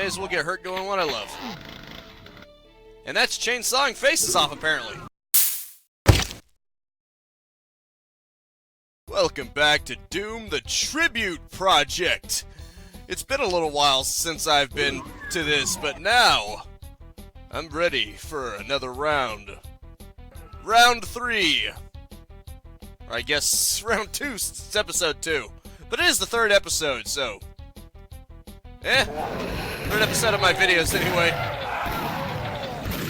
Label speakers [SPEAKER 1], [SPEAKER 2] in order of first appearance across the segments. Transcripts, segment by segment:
[SPEAKER 1] as well get hurt doing what I love. And that's chainsawing faces off, apparently. Welcome back to Doom the Tribute Project. It's been a little while since I've been to this, but now I'm ready for another round. Round 3. Or I guess round 2, it's episode 2. But it is the 3rd episode, so... 3rd episode of my videos, anyway.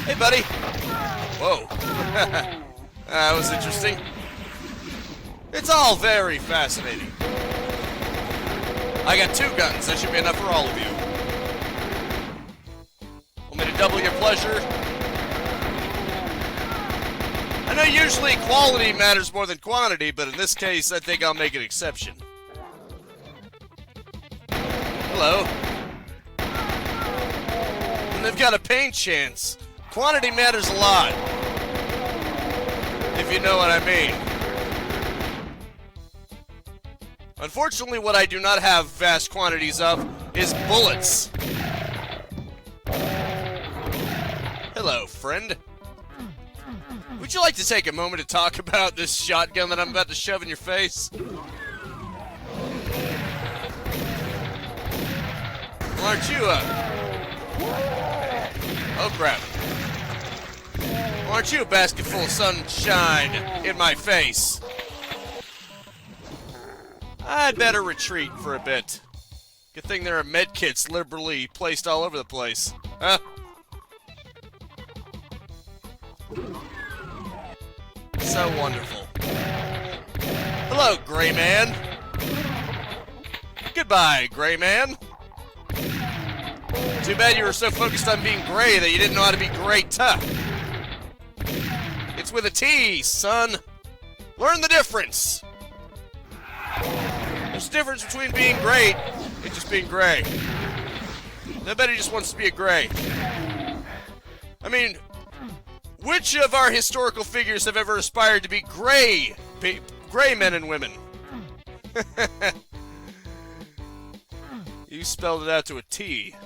[SPEAKER 1] Hey, buddy. Whoa. That was interesting. It's all very fascinating. I got 2 guns. That should be enough for all of you. Want me to double your pleasure? I know usually quality matters more than quantity, but in this case, I think I'll make an exception. Hello. And they've got a paint chance. Quantity matters a lot. If you know what I mean. Unfortunately, what I do not have vast quantities of is bullets. Hello, friend. Would you like to take a moment to talk about this shotgun that I'm about to shove in your face? Well, aren't you, oh, crap. Well, aren't you a basket full of sunshine in my face? I'd better retreat for a bit. Good thing there are medkits liberally placed all over the place. Huh? So wonderful. Hello, Gray Man. Goodbye, Gray Man. Too bad you were so focused on being gray that you didn't know how to be great, huh? It's with a T, son. Learn the difference. There's a difference between being great and just being gray. Nobody just wants to be a gray. I mean, which of our historical figures have ever aspired to be gray men and women? You spelled it out to a T.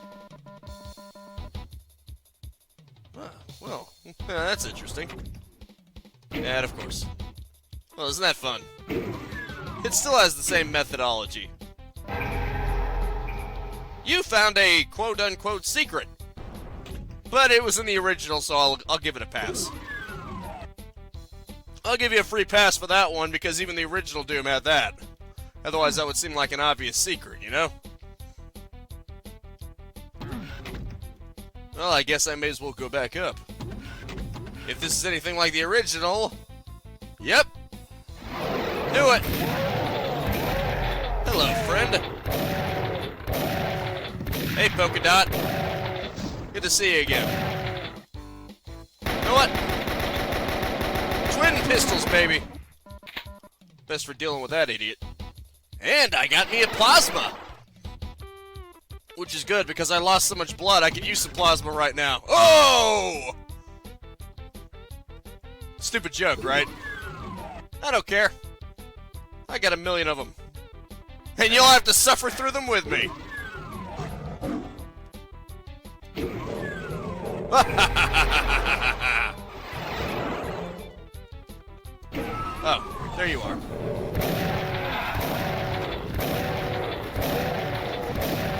[SPEAKER 1] Well, that's interesting. And of course. Well, isn't that fun? It still has the same methodology. You found a quote-unquote secret. But it was in the original, so I'll give it a pass. I'll give you a free pass for that one, because even the original Doom had that. Otherwise, that would seem like an obvious secret, you know? Well, I guess I may as well go back up. If this is anything like the original... Yep! Do it! Hello, friend. Hey, Polka Dot. Good to see you again. You know what? Twin pistols, baby. Best for dealing with that idiot. And I got me a plasma! Which is good, because I lost so much blood, I could use some plasma right now. Oh! Stupid joke, right? I don't care. I got 1 million of them. And you'll have to suffer through them with me. Oh, there you are.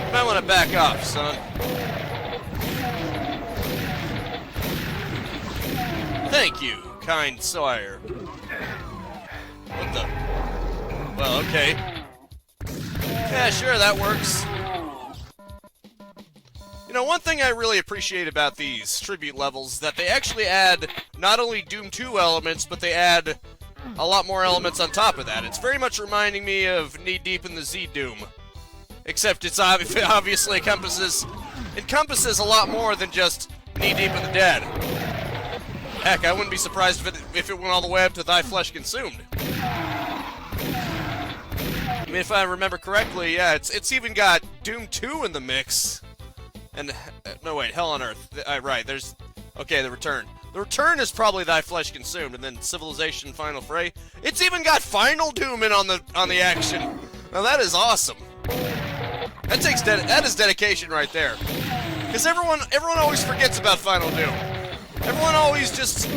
[SPEAKER 1] You might want to back off, son. Thank you, kind sire. What the? Well, okay. Yeah, sure, that works. You know, one thing I really appreciate about these tribute levels is that they actually add not only Doom 2 elements, but they add a lot more elements on top of that. It's very much reminding me of Knee Deep in the Z Doom. Except it obviously encompasses a lot more than just Knee Deep in the Dead. Heck, I wouldn't be surprised if it went all the way up to Thy Flesh Consumed. I mean, if I remember correctly, yeah, it's even got Doom 2 in the mix. And, no wait, Hell on Earth. Right, there's, okay, The Return. The Return is probably Thy Flesh Consumed, and then Civilization Final Fray. It's even got Final Doom in on the action. Now that is awesome. That is dedication right there. Because everyone always forgets about Final Doom. Everyone always just...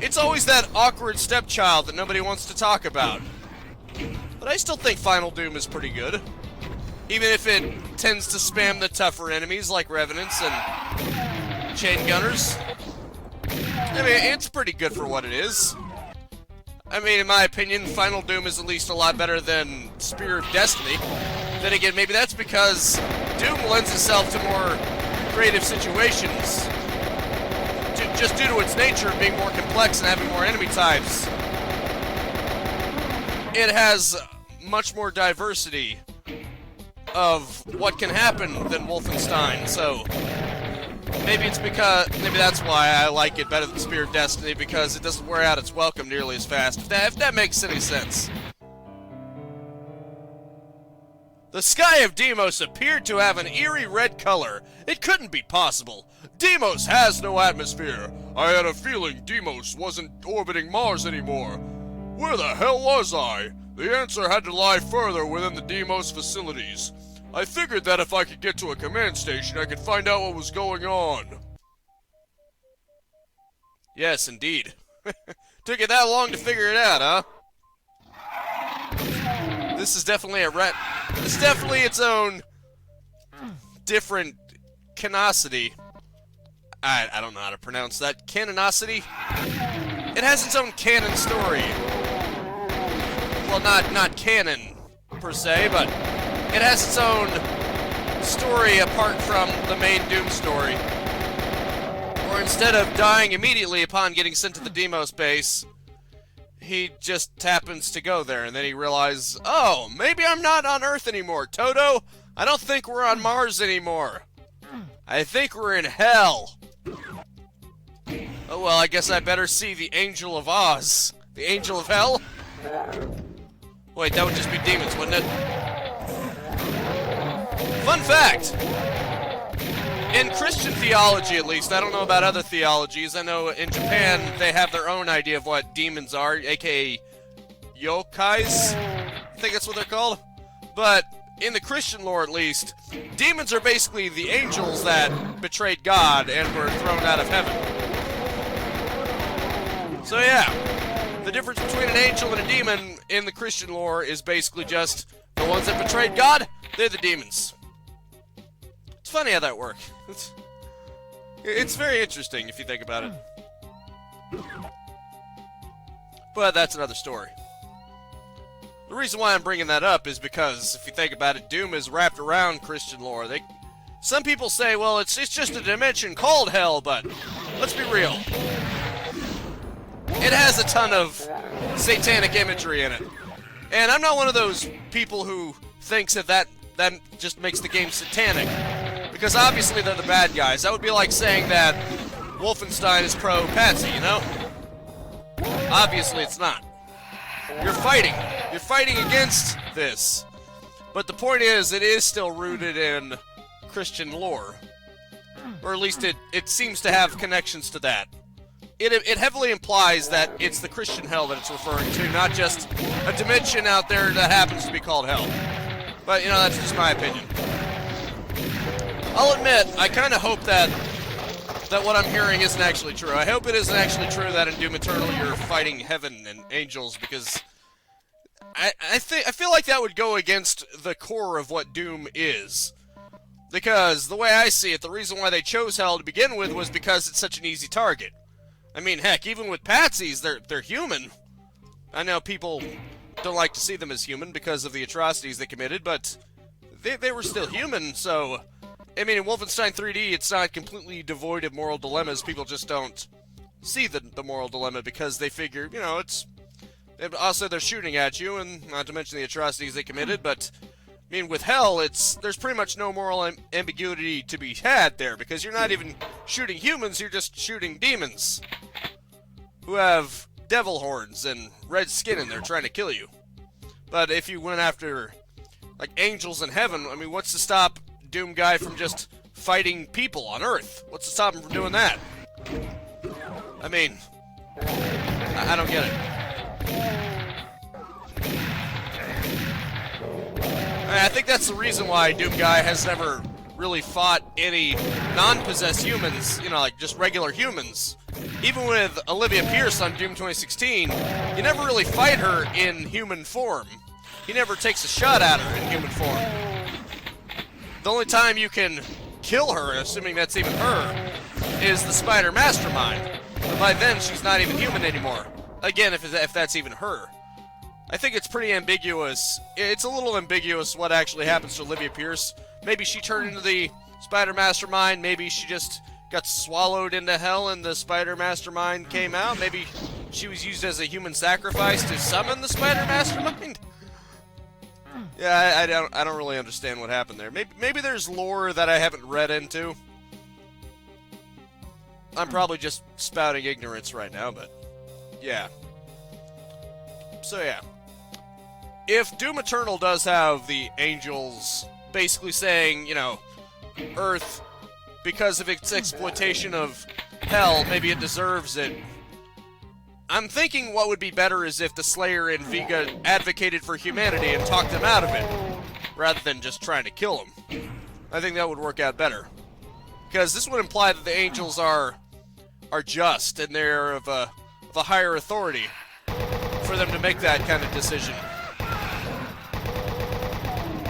[SPEAKER 1] It's always that awkward stepchild that nobody wants to talk about. But I still think Final Doom is pretty good. Even if it tends to spam the tougher enemies like Revenants and Chain Gunners. I mean, it's pretty good for what it is. I mean, in my opinion, Final Doom is at least a lot better than Spear of Destiny. Then again, maybe that's because Doom lends itself to more creative situations. Just due to its nature of being more complex and having more enemy types. It has much more diversity of what can happen than Wolfenstein, so maybe that's why I like it better than Spear of Destiny, because it doesn't wear out its welcome nearly as fast, if that makes any sense. The sky of Deimos appeared to have an eerie red color. It couldn't be possible. Deimos has no atmosphere. I had a feeling Deimos wasn't orbiting Mars anymore. Where the hell was I? The answer had to lie further within the Deimos facilities. I figured that if I could get to a command station, I could find out what was going on. Yes, indeed. Took you that long to figure it out, huh? This is definitely It's definitely its own different canosity. I don't know how to pronounce that. Canonicity? It has its own canon story. Well, not canon, per se, but it has its own story apart from the main Doom story. Where instead of dying immediately upon getting sent to the Deimos base, he just happens to go there, and then he realizes, oh, maybe I'm not on Earth anymore. Toto, I don't think we're on Mars anymore. I think we're in hell. Oh, well, I guess I better see the Angel of Oz. The Angel of Hell? Wait, that would just be demons, wouldn't it? Fun fact! In Christian theology, at least, I don't know about other theologies. I know in Japan, they have their own idea of what demons are, aka yokais. I think that's what they're called. But in the Christian lore, at least, demons are basically the angels that betrayed God and were thrown out of heaven. So yeah, the difference between an angel and a demon in the Christian lore is basically just the ones that betrayed God, they're the demons. It's funny how that works. It's very interesting if you think about it. But that's another story. The reason why I'm bringing that up is because, if you think about it, Doom is wrapped around Christian lore. Some people say, well, it's just a dimension called Hell, but let's be real. It has a ton of satanic imagery in it. And I'm not one of those people who thinks that just makes the game satanic. Because obviously they're the bad guys. That would be like saying that Wolfenstein is pro-Patsy, you know? Obviously it's not. You're fighting. You're fighting against this. But the point is, it is still rooted in Christian lore. Or at least it seems to have connections to that. It heavily implies that it's the Christian hell that it's referring to, not just a dimension out there that happens to be called hell. But, you know, that's just my opinion. I'll admit, I kind of hope that what I'm hearing isn't actually true. I hope it isn't actually true that in Doom Eternal you're fighting heaven and angels, because I feel like that would go against the core of what Doom is. Because the way I see it, the reason why they chose hell to begin with was because it's such an easy target. I mean, heck, even with patsies, they're human. I know people don't like to see them as human because of the atrocities they committed, but they were still human, so... I mean, in Wolfenstein 3D, it's not completely devoid of moral dilemmas. People just don't see the moral dilemma because they figure, you know, also they're shooting at you, and not to mention the atrocities they committed, but... I mean, with Hell, there's pretty much no moral ambiguity to be had there, because you're not even shooting humans, you're just shooting demons who have devil horns and red skin and they're trying to kill you. But if you went after, like, angels in heaven, I mean, what's to stop Doom Guy from just fighting people on Earth? What's to stop him from doing that? I mean, I don't get it. I think that's the reason why Doom Guy has never really fought any non-possessed humans, you know, like just regular humans. Even with Olivia Pierce on Doom 2016, you never really fight her in human form. He never takes a shot at her in human form. The only time you can kill her, assuming that's even her, is the Spider Mastermind. But by then, she's not even human anymore. Again, if that's even her. I think it's pretty ambiguous. It's a little ambiguous what actually happens to Olivia Pierce. Maybe she turned into the Spider Mastermind. Maybe she just got swallowed into hell and the Spider Mastermind came out. Maybe she was used as a human sacrifice to summon the Spider Mastermind. Yeah, I don't really understand what happened there. Maybe there's lore that I haven't read into. I'm probably just spouting ignorance right now, but yeah. So yeah. If Doom Eternal does have the angels basically saying, you know, Earth, because of its exploitation of hell, maybe it deserves it. I'm thinking what would be better is if the Slayer and Vega advocated for humanity and talked them out of it, rather than just trying to kill them. I think that would work out better. Because this would imply that the angels are just, and they're of a higher authority for them to make that kind of decision.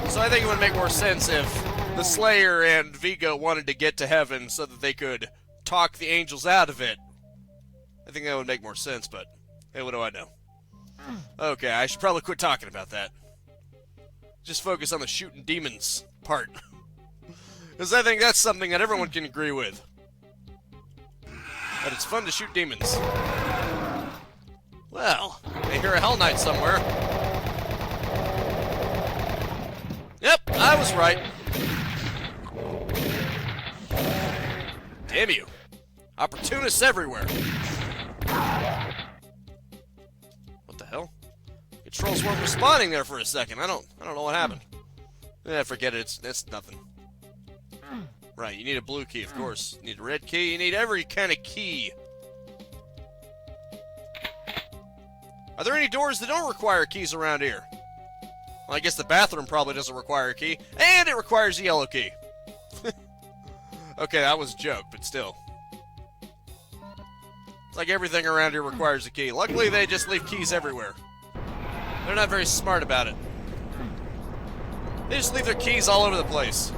[SPEAKER 1] So I think it would make more sense if the Slayer and Vega wanted to get to heaven so that they could talk the angels out of it. I think that would make more sense, but hey, what do I know? Okay, I should probably quit talking about that. Just focus on the shooting demons part. Because I think that's something that everyone can agree with. That it's fun to shoot demons. Well, I hear a Hell Knight somewhere. Yep, I was right. Damn you. Opportunists everywhere. What the hell? Controls weren't responding there for a second. I don't know what happened. Yeah, forget it. It's nothing. Right, you need a blue key, of course. You need a red key. You need every kind of key. Are there any doors that don't require keys around here? Well, I guess the bathroom probably doesn't require a key. And it requires a yellow key. Okay, that was a joke, but still. It's like everything around here requires a key. Luckily, they just leave keys everywhere. They're not very smart about it. They just leave their keys all over the place.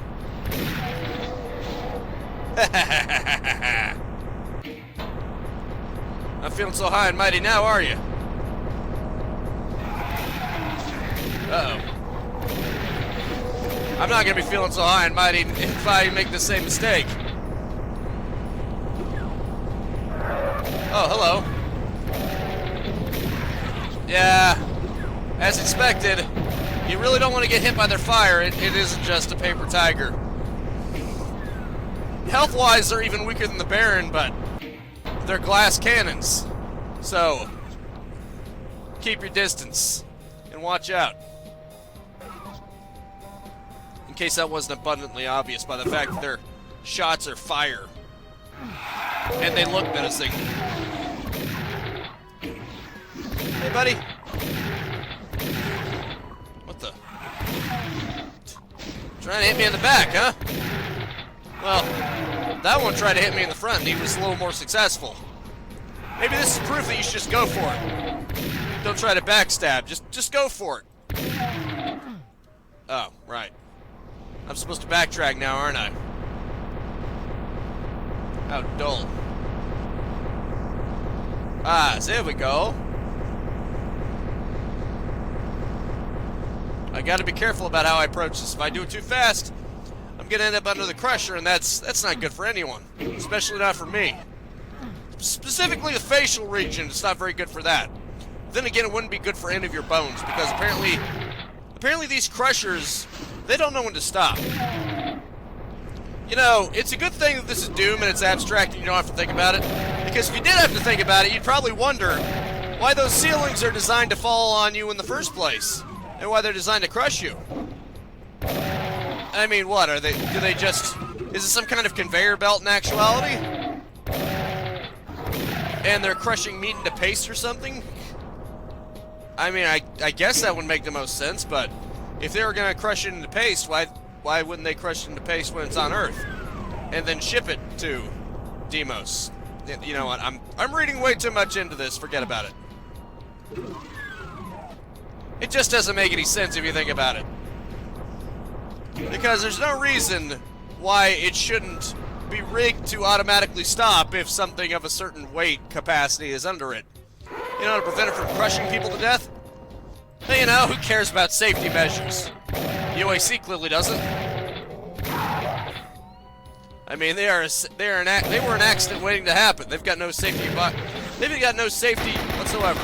[SPEAKER 1] Not feeling so high and mighty now, are you? Uh-oh. I'm not going to be feeling so high and mighty if I make the same mistake. Oh, hello. Yeah, as expected, you really don't want to get hit by their fire. It isn't just a paper tiger. Health-wise, they're even weaker than the Baron, but they're glass cannons. So, keep your distance and watch out. In case that wasn't abundantly obvious by the fact that their shots are fire. And they look menacing. Hey, buddy. What the? Trying to hit me in the back, huh? Well, that one tried to hit me in the front, and he was a little more successful. Maybe this is proof that you should just go for it. Don't try to backstab. Just go for it. Oh, right. I'm supposed to backtrack now, aren't I? How dull. Ah, so there we go. I gotta be careful about how I approach this. If I do it too fast, I'm gonna end up under the crusher, and that's not good for anyone. Especially not for me. Specifically the facial region, it's not very good for that. Then again, it wouldn't be good for any of your bones, because apparently these crushers, they don't know when to stop. You know, it's a good thing that this is Doom and it's abstract and you don't have to think about it. Because if you did have to think about it, you'd probably wonder why those ceilings are designed to fall on you in the first place. And why they're designed to crush you. I mean, what, is it some kind of conveyor belt in actuality? And they're crushing meat into paste or something? I mean, I guess that would make the most sense, but If they were going to crush it into paste, why wouldn't they crush it into paste when it's on Earth? And then ship it to Deimos? You know what, I'm reading way too much into this, forget about it. It just doesn't make any sense if you think about it. Because there's no reason why it shouldn't be rigged to automatically stop if something of a certain weight capacity is under it. You know, to prevent it from crushing people to death? Hey, you know, who cares about safety measures? UAC clearly doesn't. I mean, they were an accident waiting to happen. They've got no safety, they've got no safety whatsoever.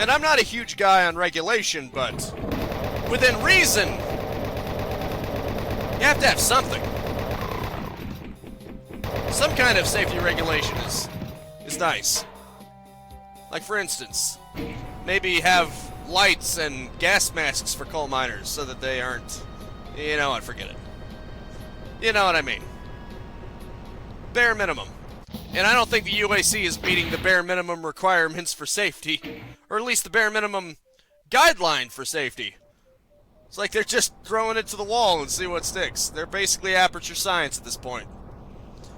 [SPEAKER 1] And I'm not a huge guy on regulation, but within reason, you have to have something. Some kind of safety regulation is nice. Like, for instance, maybe have lights and gas masks for coal miners so that they aren't... You know what, forget it. You know what I mean. Bare minimum. And I don't think the UAC is meeting the bare minimum requirements for safety. Or at least the bare minimum guideline for safety. It's like they're just throwing it to the wall and see what sticks. They're basically aperture science at this point.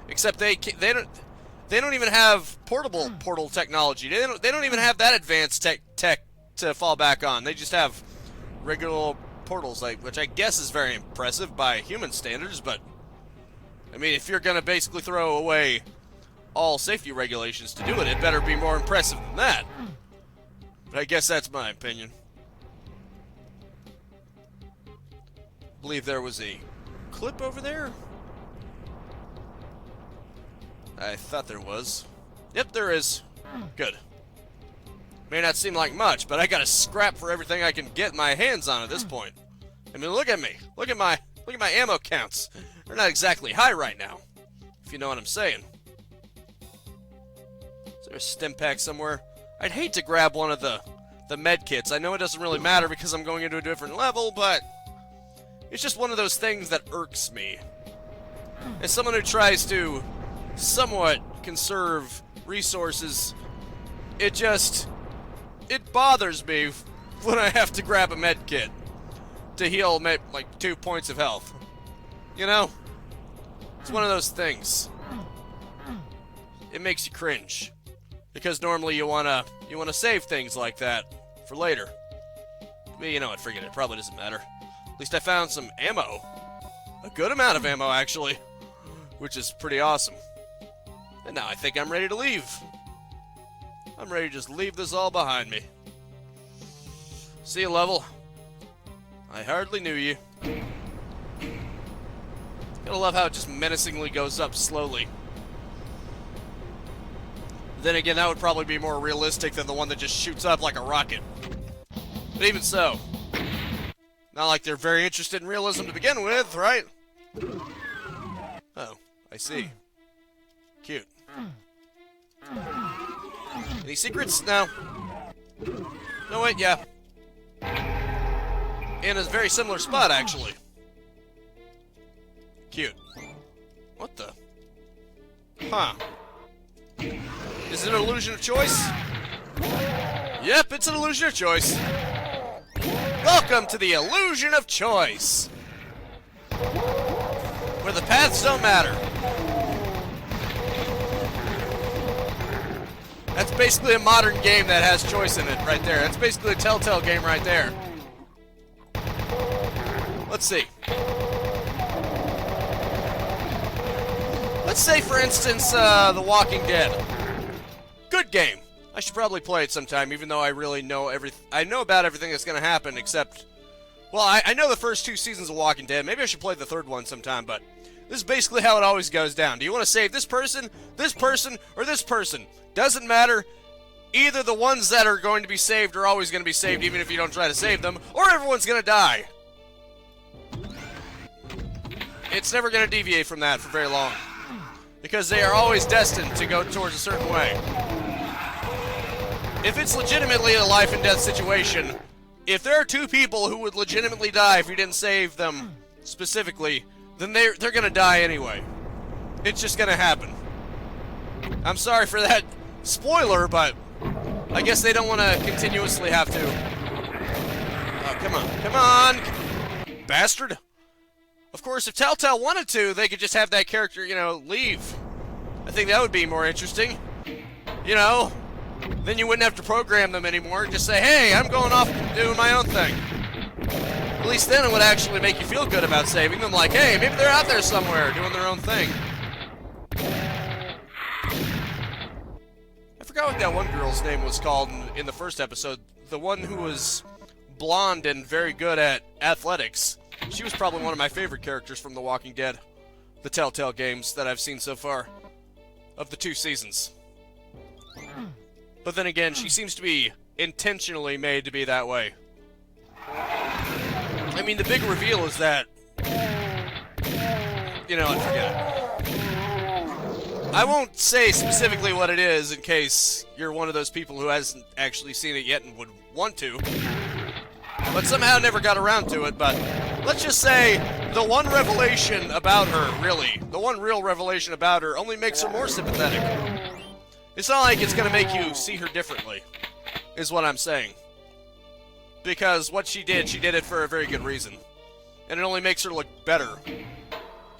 [SPEAKER 1] Except they don't even have portal technology. They don't even have that advanced tech to fall back on. They just have regular portals, which I guess is very impressive by human standards. But I mean, if you're gonna basically throw away all safety regulations to do it, it better be more impressive than that. But I guess that's my opinion. I believe there was a clip over there. I thought there was. Yep, there is. Good. May not seem like much, but I gotta scrap for everything I can get my hands on at this point. I mean, look at me. Look at my ammo counts. They're not exactly high right now, if you know what I'm saying. Is there a stim pack somewhere? I'd hate to grab one of the med kits. I know it doesn't really matter because I'm going into a different level, but it's just one of those things that irks me. As someone who tries to somewhat conserve resources, it bothers me when I have to grab a med kit to heal like 2 points of health. You know? It's one of those things. It makes you cringe. Because normally you wanna save things like that for later. But you know what, forget it, probably doesn't matter. At least I found some ammo. A good amount of ammo, actually. Which is pretty awesome. And now I think I'm ready to leave. I'm ready to just leave this all behind me. See you, level. I hardly knew you. Gotta love how it just menacingly goes up slowly. Then again, that would probably be more realistic than the one that just shoots up like a rocket. But even so, not like they're very interested in realism to begin with, right? Oh, I see. Cute. Any secrets? No. No, wait, yeah. In a very similar spot, actually. Cute. What the? Huh. Is it an illusion of choice? Yep, it's an illusion of choice. Welcome to the illusion of choice. Where the paths don't matter. That's basically a modern game that has choice in it right there. That's basically a Telltale game right there. Let's see. Let's say, for instance, The Walking Dead. Good game. I should probably play it sometime, even though I really know I know about everything that's going to happen, except... Well, I know the first 2 seasons of Walking Dead. Maybe I should play the 3rd one sometime, but... This is basically how it always goes down. Do you want to save this person, or this person? Doesn't matter. Either the ones that are going to be saved are always going to be saved, even if you don't try to save them, or everyone's going to die. It's never going to deviate from that for very long. Because they are always destined to go towards a certain way. If it's legitimately a life and death situation, if there are 2 people who would legitimately die if you didn't save them specifically, then they're gonna die anyway. It's just gonna happen. I'm sorry for that spoiler, but I guess they don't want to continuously have to. Oh, come on. Come on! Bastard! Of course, if Telltale wanted to, they could just have that character, you know, leave. I think that would be more interesting. You know, then you wouldn't have to program them anymore. Just say, hey, I'm going off and doing my own thing. At least then it would actually make you feel good about saving them. Like, hey, maybe they're out there somewhere doing their own thing. I forgot what that one girl's name was called in the first episode. The one who was blonde and very good at athletics. She was probably one of my favorite characters from The Walking Dead. The Telltale games that I've seen so far. Of the 2 seasons. But then again, she seems to be intentionally made to be that way. I mean, the big reveal is that... You know, I forget it. I won't say specifically what it is in case you're one of those people who hasn't actually seen it yet and would want to. But somehow never got around to it, but... Let's just say, the one revelation about her, really, the one real revelation about her only makes her more sympathetic. It's not like it's going to make you see her differently, is what I'm saying. Because what she did it for a very good reason. And it only makes her look better.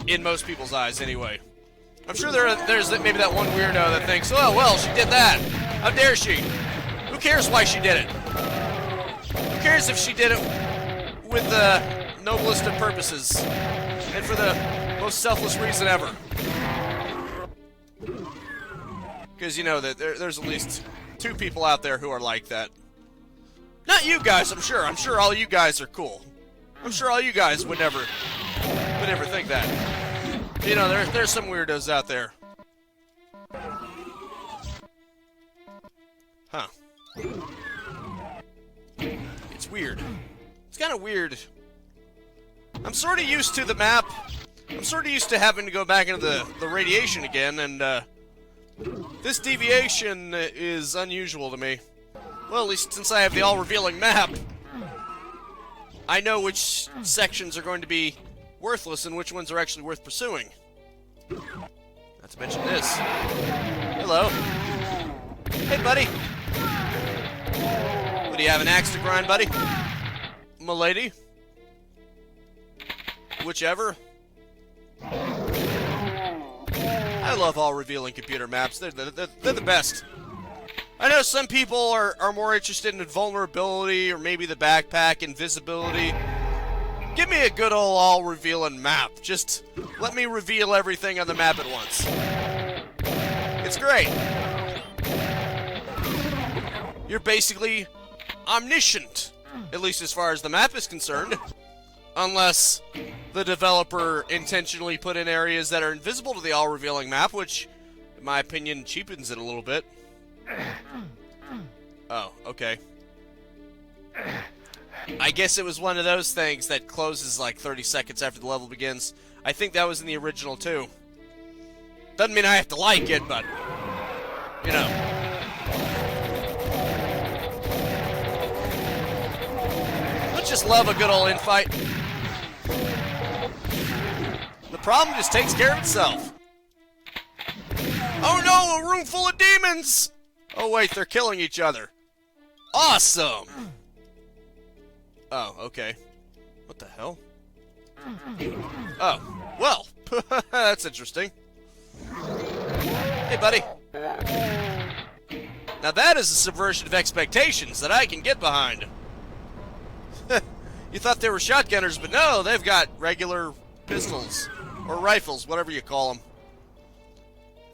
[SPEAKER 1] In most people's eyes, anyway. I'm sure there's maybe that one weirdo that thinks, oh, well, she did that. How dare she? Who cares why she did it? Who cares if she did it with the noblest of purposes, and for the most selfless reason ever. Because you know that there's at least 2 people out there who are like that. Not you guys, I'm sure. I'm sure all you guys are cool. I'm sure all you guys would never think that. You know, there's some weirdos out there. Huh. It's weird. It's kind of weird. I'm sort of used to the map. I'm sort of used to having to go back into the radiation again, and this deviation is unusual to me. Well, at least since I have the all-revealing map, I know which sections are going to be worthless and which ones are actually worth pursuing. Not to mention this. Hello. Hey, buddy. What, do you have an axe to grind, buddy? M'lady? Whichever. I love all revealing computer maps. They're the best. I know some people are more interested in vulnerability or maybe the backpack, invisibility. Give me a good old all revealing map. Just let me reveal everything on the map at once. It's great. You're basically omniscient, at least as far as the map is concerned. Unless the developer intentionally put in areas that are invisible to the all-revealing map, which, in my opinion, cheapens it a little bit. Oh, okay. I guess it was one of those things that closes like 30 seconds after the level begins. I think that was in the original, too. Doesn't mean I have to like it, but, you know. Let's just love a good old infight. The problem just takes care of itself. Oh no, a room full of demons! Oh wait, they're killing each other. Awesome! Oh, okay. What the hell? Oh, well, that's interesting. Hey, buddy. Now that is a subversion of expectations that I can get behind. You thought they were shotgunners, but no, they've got regular pistols. Or rifles, whatever you call them.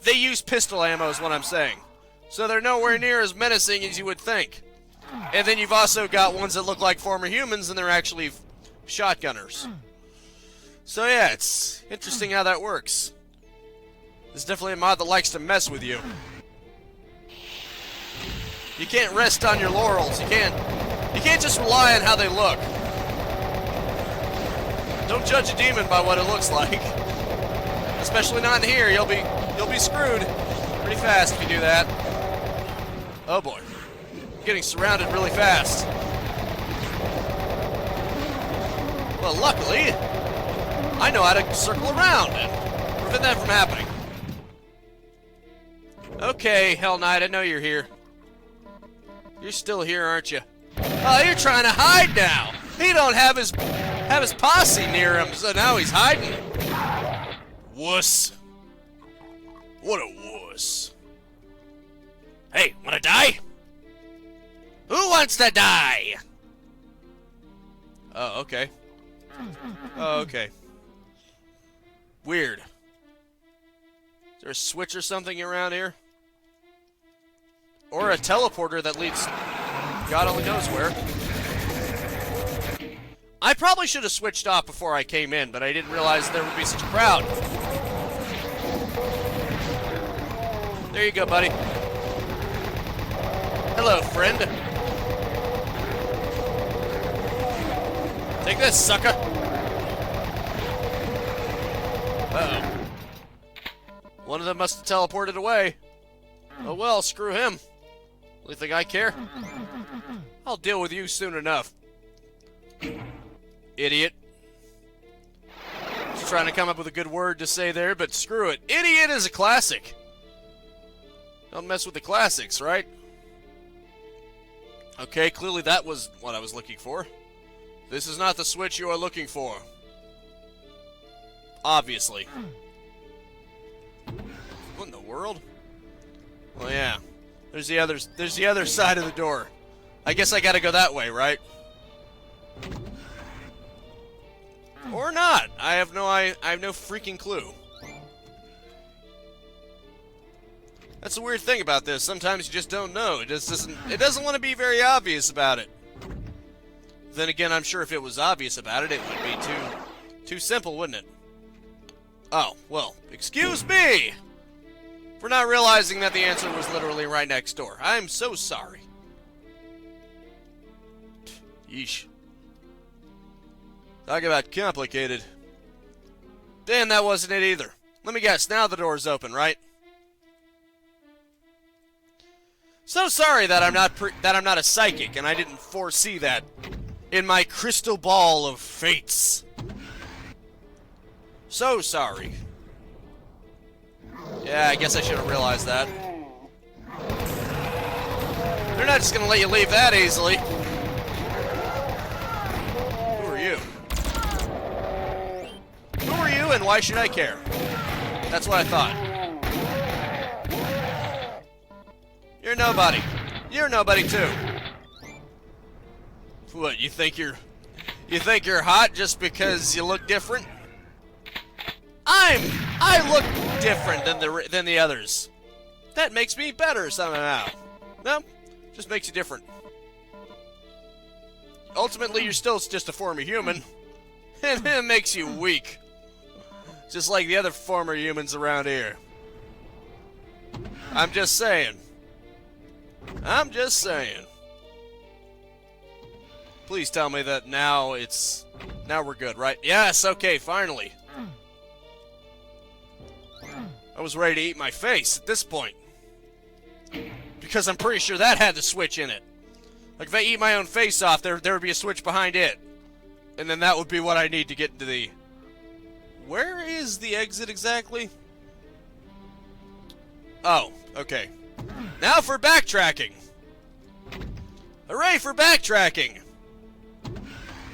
[SPEAKER 1] They use pistol ammo is what I'm saying. So they're nowhere near as menacing as you would think. And then you've also got ones that look like former humans and they're actually shotgunners. So yeah, it's interesting how that works. There's definitely a mod that likes to mess with you. You can't rest on your laurels. You can't just rely on how they look. Don't judge a demon by what it looks like. Especially not in here. You'll be screwed pretty fast if you do that. Oh boy. Getting surrounded really fast. Well, luckily, I know how to circle around and prevent that from happening. Okay, Hell Knight, I know you're here. You're still here, aren't you? Oh, you're trying to hide now. He don't have his posse near him, so now he's hiding. Wuss. What a wuss. Hey, wanna die? Who wants to die? Oh, okay. Oh, okay. Weird. Is there a switch or something around here? Or a teleporter that leads God only knows where. I probably should have switched off before I came in, but I didn't realize there would be such a crowd. There you go, buddy. Hello, friend. Take this, sucker. Uh-oh. One of them must have teleported away. Oh well, screw him. You think I care? I'll deal with you soon enough. Idiot. Just trying to come up with a good word to say there, but screw it. Idiot is a classic. Don't mess with the classics, right? Okay, clearly that was what I was looking for. This is not the switch you are looking for. Obviously. What in the world? Well, yeah. There's the other side of the door. I guess I gotta go that way, right? Or not. I have no freaking clue. That's the weird thing about this. Sometimes you just don't know. It doesn't want to be very obvious about it. Then again, I'm sure if it was obvious about it, it would be too simple, wouldn't it? Oh, well, excuse me for not realizing that the answer was literally right next door. I'm so sorry. Yeesh. Talk about complicated. Damn, that wasn't it either. Let me guess, now the door's open, right? So sorry that I'm not a psychic and I didn't foresee that in my crystal ball of fates. So sorry. Yeah, I guess I should have realized that. They're not just gonna let you leave that easily. Who are you? Who are you and why should I care? That's what I thought. You're nobody. You're nobody too. What, you think you're hot just because you look different? I look different than the others. That makes me better somehow. No, just makes you different. Ultimately, you're still just a former human, and it makes you weak. Just like the other former humans around here. I'm just saying. I'm just saying. Please tell me that now we're good, right? Yes, okay, finally. I was ready to eat my face at this point. Because I'm pretty sure that had the switch in it. Like if I eat my own face off, there would be a switch behind it. And then that would be what I need to get into the... Where is the exit exactly? Oh, okay. Now for backtracking. Hooray for backtracking.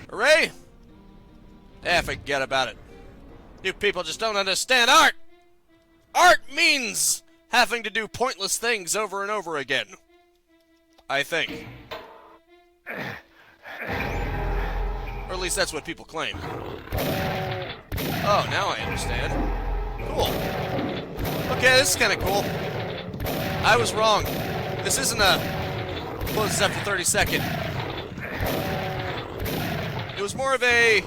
[SPEAKER 1] Hooray. Forget about it. You people just don't understand art. Art means having to do pointless things over and over again. I think. Or at least that's what people claim. Oh, now I understand. Cool. Okay, this is kind of cool. I was wrong. This isn't a close this after 30 second. It was more of a,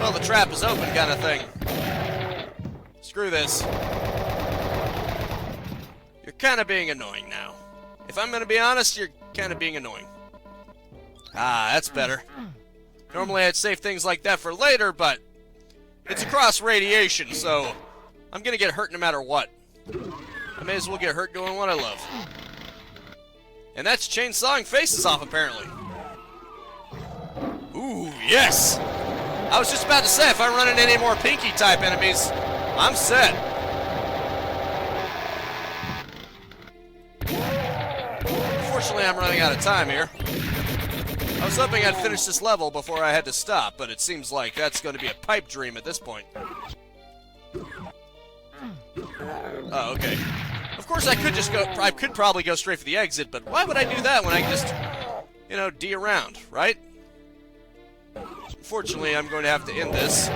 [SPEAKER 1] well, the trap is open kind of thing. Screw this. You're kind of being annoying now. If I'm going to be honest, you're kind of being annoying. Ah, that's better. Normally I'd save things like that for later, but it's across radiation, so I'm going to get hurt no matter what. I may as well get hurt doing what I love. And that's chainsawing faces off, apparently. Ooh, yes! I was just about to say, if I run into any more Pinky-type enemies, I'm set. Unfortunately, I'm running out of time here. I was hoping I'd finish this level before I had to stop, but it seems like that's going to be a pipe dream at this point. Oh, okay. Of course, I could probably go straight for the exit, but why would I do that when I can just, you know, D around, right? Unfortunately, I'm going to have to end this.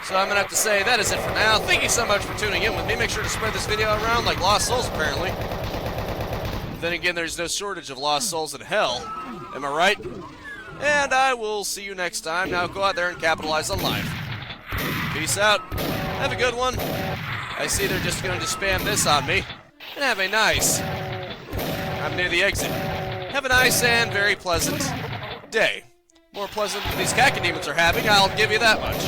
[SPEAKER 1] So I'm going to have to say that is it for now. Thank you so much for tuning in with me. Make sure to spread this video around like lost souls, apparently. Then again, there's no shortage of lost souls in hell. Am I right? And I will see you next time. Now go out there and capitalize on life. Peace out. Have a good one. I see they're just going to spam this on me. And have a nice... I'm near the exit. Have a nice and very pleasant day. More pleasant than these cacodemons are having, I'll give you that much.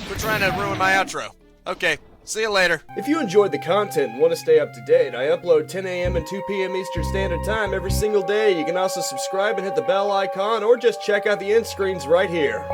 [SPEAKER 1] Quit trying to ruin my outro. Okay, see you later.
[SPEAKER 2] If you enjoyed the content and want to stay up to date, I upload 10 a.m. and 2 p.m. Eastern Standard Time every single day. You can also subscribe and hit the bell icon, or just check out the end screens right here.